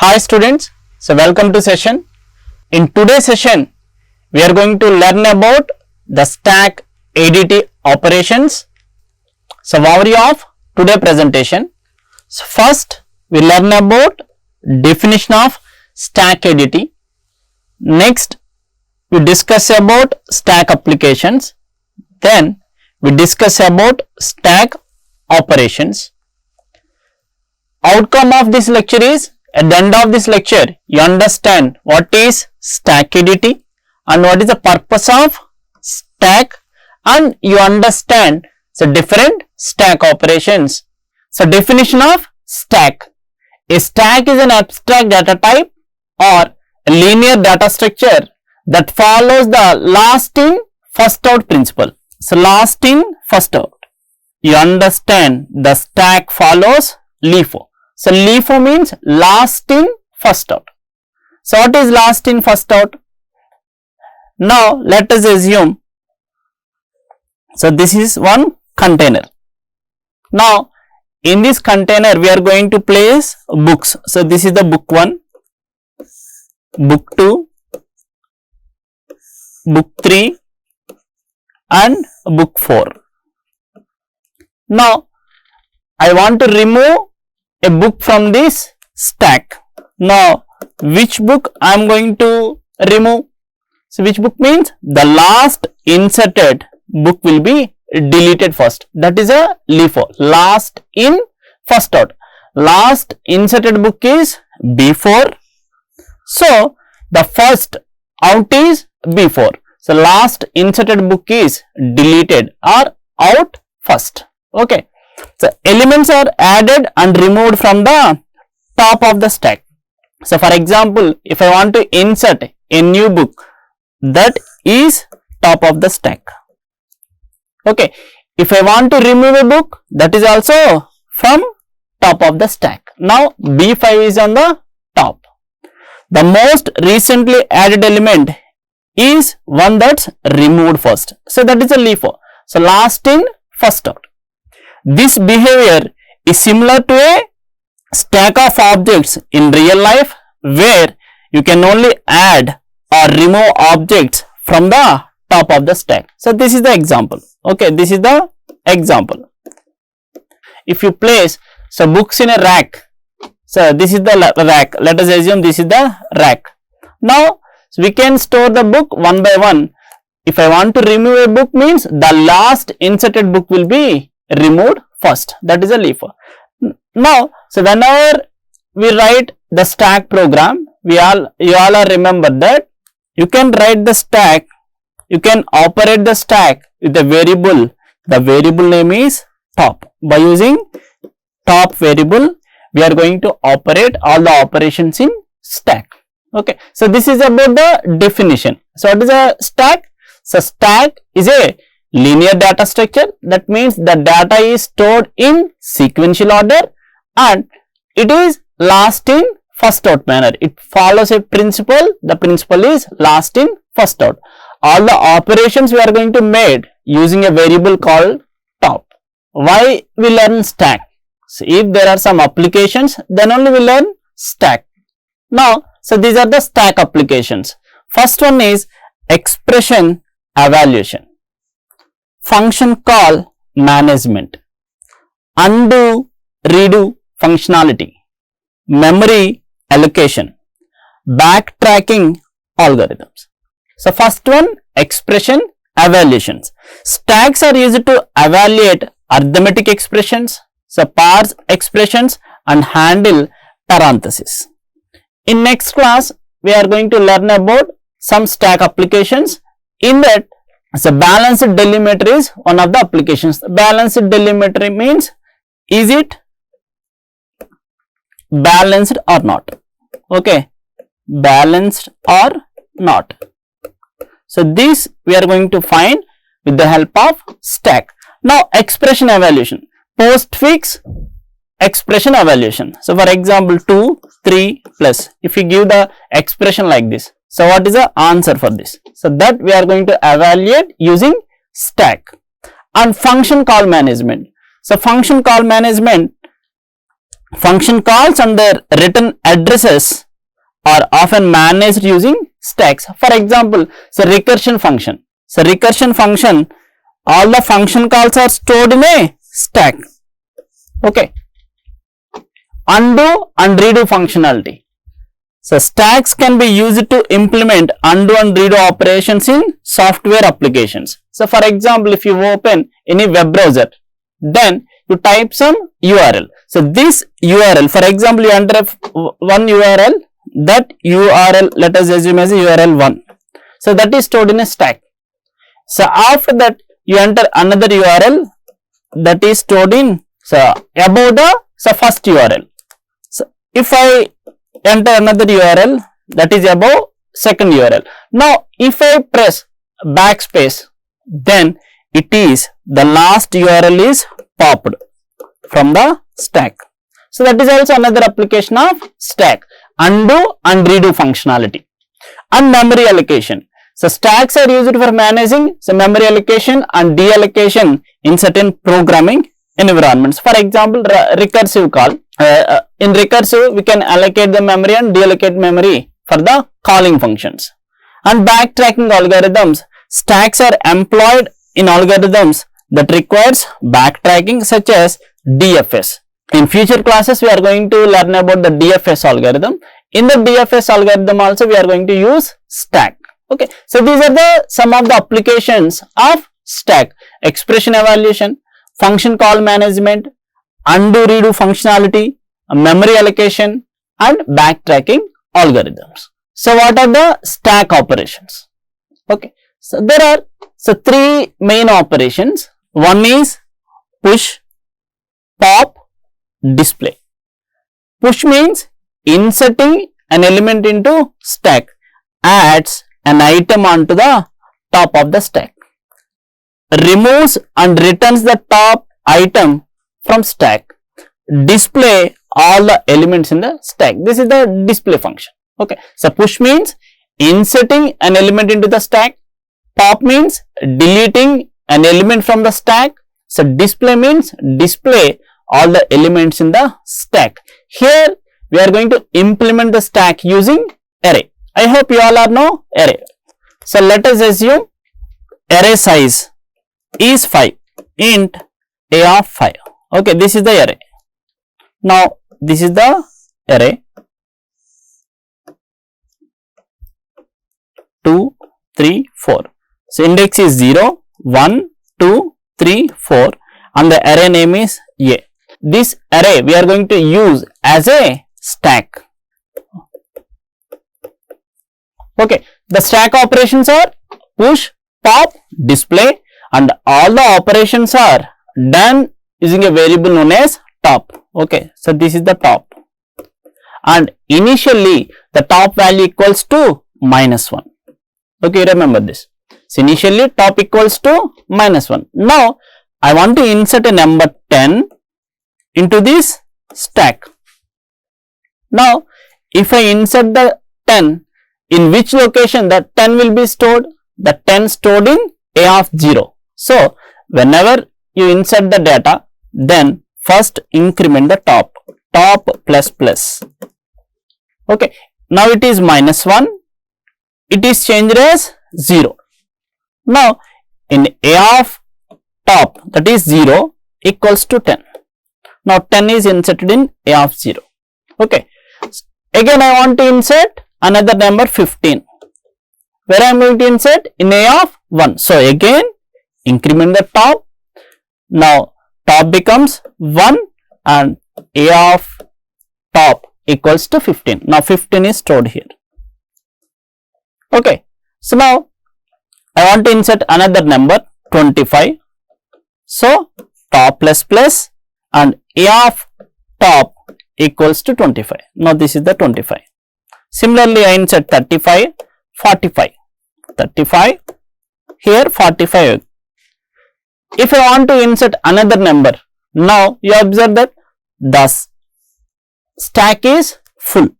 Hi students, so welcome to session. In today's session, we are going to learn about the stack ADT operations. So overview of today's presentation. So first, we learn about definition of stack ADT. Next, we discuss about stack applications. Then, we discuss about stack operations. Outcome of this lecture is, at the end of this lecture, you understand what is stack ADT and what is the purpose of stack, and you understand the different stack operations. So definition of stack. A stack is an abstract data type or a linear data structure that follows the last in first out principle. So last in first out. You understand the stack follows LEFO. So LEFO means last in first out. So what is last in first out? Now let us assume, so this is one container. Now in this container we are going to place books. So this is the book 1, book 2, book 3 and book 4. Now I want to remove a book from this stack. Now which book I am going to remove? So which book means the last inserted book will be deleted first. That is a LEFO, last in first out. Last inserted book is B4. So the first out is B4. So last inserted book is deleted or out first. Okay. So elements are added and removed from the top of the stack. So for example, if I want to insert a new book, that is top of the stack. Okay. If I want to remove a book, that is also from top of the stack. Now B5 is on the top. The most recently added element is one that's removed first. So that is a LEFO. So last in first out. This behavior is similar to a stack of objects in real life where you can only add or remove objects from the top of the stack. So this is the example. Okay, this is the example. If you place books in a rack, so this is the rack. Let us assume this is the rack. Now we can store the book one by one. If I want to remove a book means the last inserted book will be removed first. That is a LEFO. Now, so whenever we write the stack program, you all are remember that you can write the stack, you can operate the stack with a variable. The variable name is top. By using top variable, we are going to operate all the operations in stack. Okay. So this is about the definition. So what is a stack? So stack is a linear data structure. That means the data is stored in sequential order and it is last in first out manner. It follows a principle. The principle is last in first out. All the operations we are going to make using a variable called top. Why we learn stack? So if there are some applications, then only we learn stack. Now, so these are the stack applications. First one is expression evaluation, function call management, undo redo functionality, memory allocation, backtracking algorithms. So first one, expression evaluations. Stacks are used to evaluate arithmetic expressions, so parse expressions and handle parentheses. In next class, we are going to learn about some stack applications. In that, so balanced delimiter is one of the applications. Balanced delimiter means, is it balanced or not? Okay, balanced or not. So this we are going to find with the help of stack. Now expression evaluation, postfix expression evaluation. So for example 2, 3 plus, if you give the expression like this, so what is the answer for this? So that we are going to evaluate using stack. And function call management. So function call management, function calls and their return addresses are often managed using stacks. For example, so recursion function. So recursion function, all the function calls are stored in a stack. Okay. Undo and redo functionality. So stacks can be used to implement undo and redo operations in software applications. So for example, if you open any web browser, then you type some URL. So this URL, for example, you enter one URL, that URL, let us assume as URL 1. So that is stored in a stack. So after that, you enter another URL that is stored in, so above the first URL. So if I enter another URL that is above second URL. Now if I press backspace, then it is the last URL is popped from the stack. So that is also another application of stack, undo and redo functionality. And memory allocation. So stacks are used for managing memory allocation and deallocation in certain programming environments. For example, recursive call. In recursive, we can allocate the memory and deallocate memory for the calling functions. And backtracking algorithms. Stacks are employed in algorithms that requires backtracking, such as DFS. In future classes, we are going to learn about the DFS algorithm. In the DFS algorithm also, we are going to use stack. Okay, so these are some of the applications of stack: expression evaluation, function call management, undo redo functionality, memory allocation, and backtracking algorithms. So what are the stack operations? Okay, so there are three main operations. One is push, pop, display. Push means inserting an element into stack, adds an item onto the top of the stack, removes and returns the top item from stack, display all the elements in the stack. This is the display function. Okay, so push means inserting an element into the stack, pop means deleting an element from the stack, so display means display all the elements in the stack. Here we are going to implement the stack using array. I hope you all are know array. So let us assume array size is 5, int a of 5. Okay, this is the array. Now this is the array 2, 3, 4. So index is 0, 1, 2, 3, 4 and the array name is A. This array we are going to use as a stack. Okay, the stack operations are push, pop, display, and all the operations are done using a variable known as top. Okay, so this is the top, and initially the top value equals to -1. Okay, remember this. So initially top equals to -1. Now I want to insert a number 10 into this stack. Now if I insert the 10, in which location the 10 will be stored? The 10 stored in A of 0. So whenever you insert the data, then first increment the top plus plus. Okay, now it is -1, it is changed as 0. Now in A of top, that is 0, equals to 10. Now 10 is inserted in A of 0. Okay, again I want to insert another number 15. Where I am going to insert? In A of 1. So again increment the top. Now top becomes 1 and A of top equals to 15. Now 15 is stored here. Okay, so now I want to insert another number 25. So top plus plus and A of top equals to 25. Now this is the 25. Similarly, I insert 35, 45, 35, here 45. If I want to insert another number, now you observe that the stack is full,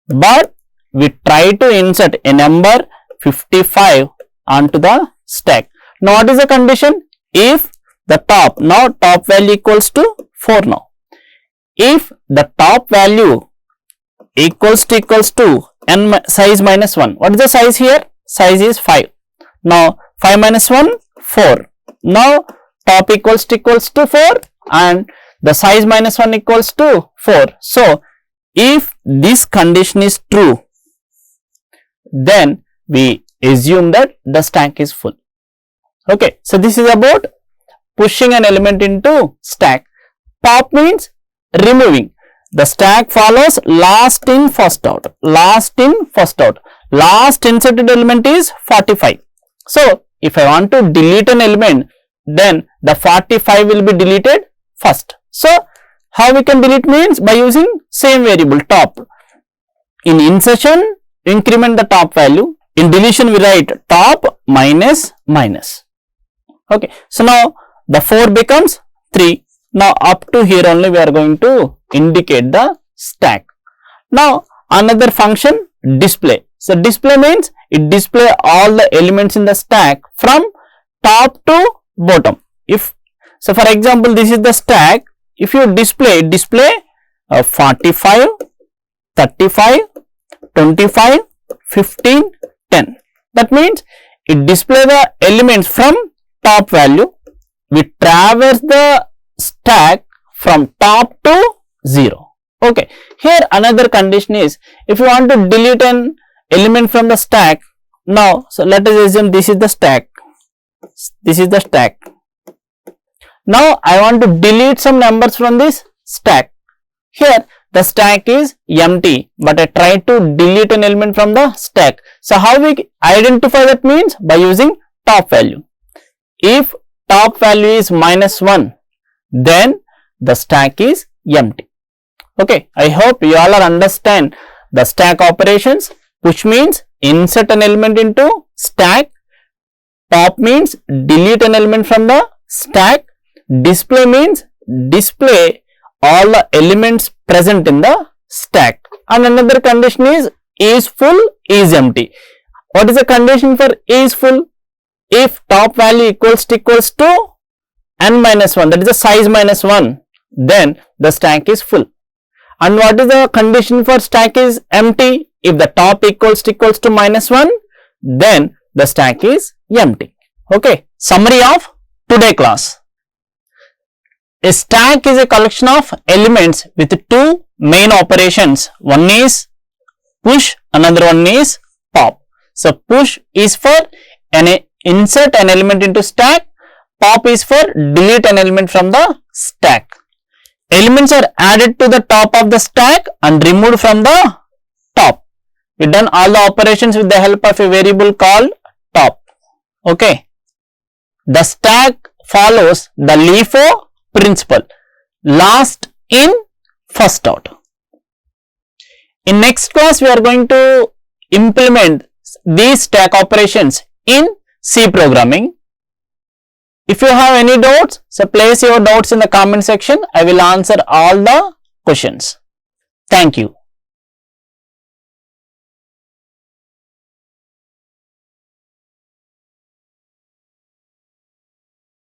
but we try to insert a number 55 onto the stack. Now what is the condition? If the top, now top value equals to 4 now. if the top value equals to n size minus 1. What is the size here? Size is 5. Now 5 minus 1, 4. Now top equals to 4 and the size minus 1 equals to 4. So if this condition is true, then we assume that the stack is full. Okay, so this is about pushing an element into stack. Pop means removing. The stack follows last in first out. Last in first out. Last inserted element is 45. So if I want to delete an element, then the 45 will be deleted first. So how we can delete means by using same variable top. In insertion, increment the top value. In deletion, we write top minus minus. Okay, so now the 4 becomes 3. Now up to here only we are going to indicate the stack. Now another function, display. So display means it display all the elements in the stack from top to bottom. If so, for example, this is the stack. If you display 45, 35, 25, 15, 10. That means it display the elements from top value. We traverse the stack from top to 0. Okay. Here another condition is, if you want to delete an element from the stack. Now, so let us assume this is the stack. This is the stack. Now I want to delete some numbers from this stack. Here the stack is empty, but I try to delete an element from the stack. So how we identify that means by using top value. If top value is minus 1, then the stack is empty. Okay, I hope you all are understand the stack operations. Push means insert an element into stack. Pop means delete an element from the stack. Display means display all the elements present in the stack. And another condition is full, is empty. What is the condition for is full? If top value equals to n minus 1, that is the size minus 1, then the stack is full. And what is the condition for stack is empty? If the top equals to minus 1, then the stack is empty. Okay. Summary of today class. A stack is a collection of elements with two main operations. One is push, another one is pop. So push is for insert an element into stack. Pop is for delete an element from the stack. Elements are added to the top of the stack and removed from the top. We done all the operations with the help of a variable called top. Okay. The stack follows the LEFO principle. Last in, first out. In next class, we are going to implement these stack operations in C programming. If you have any doubts, so place your doubts in the comment section. I will answer all the questions. Thank you.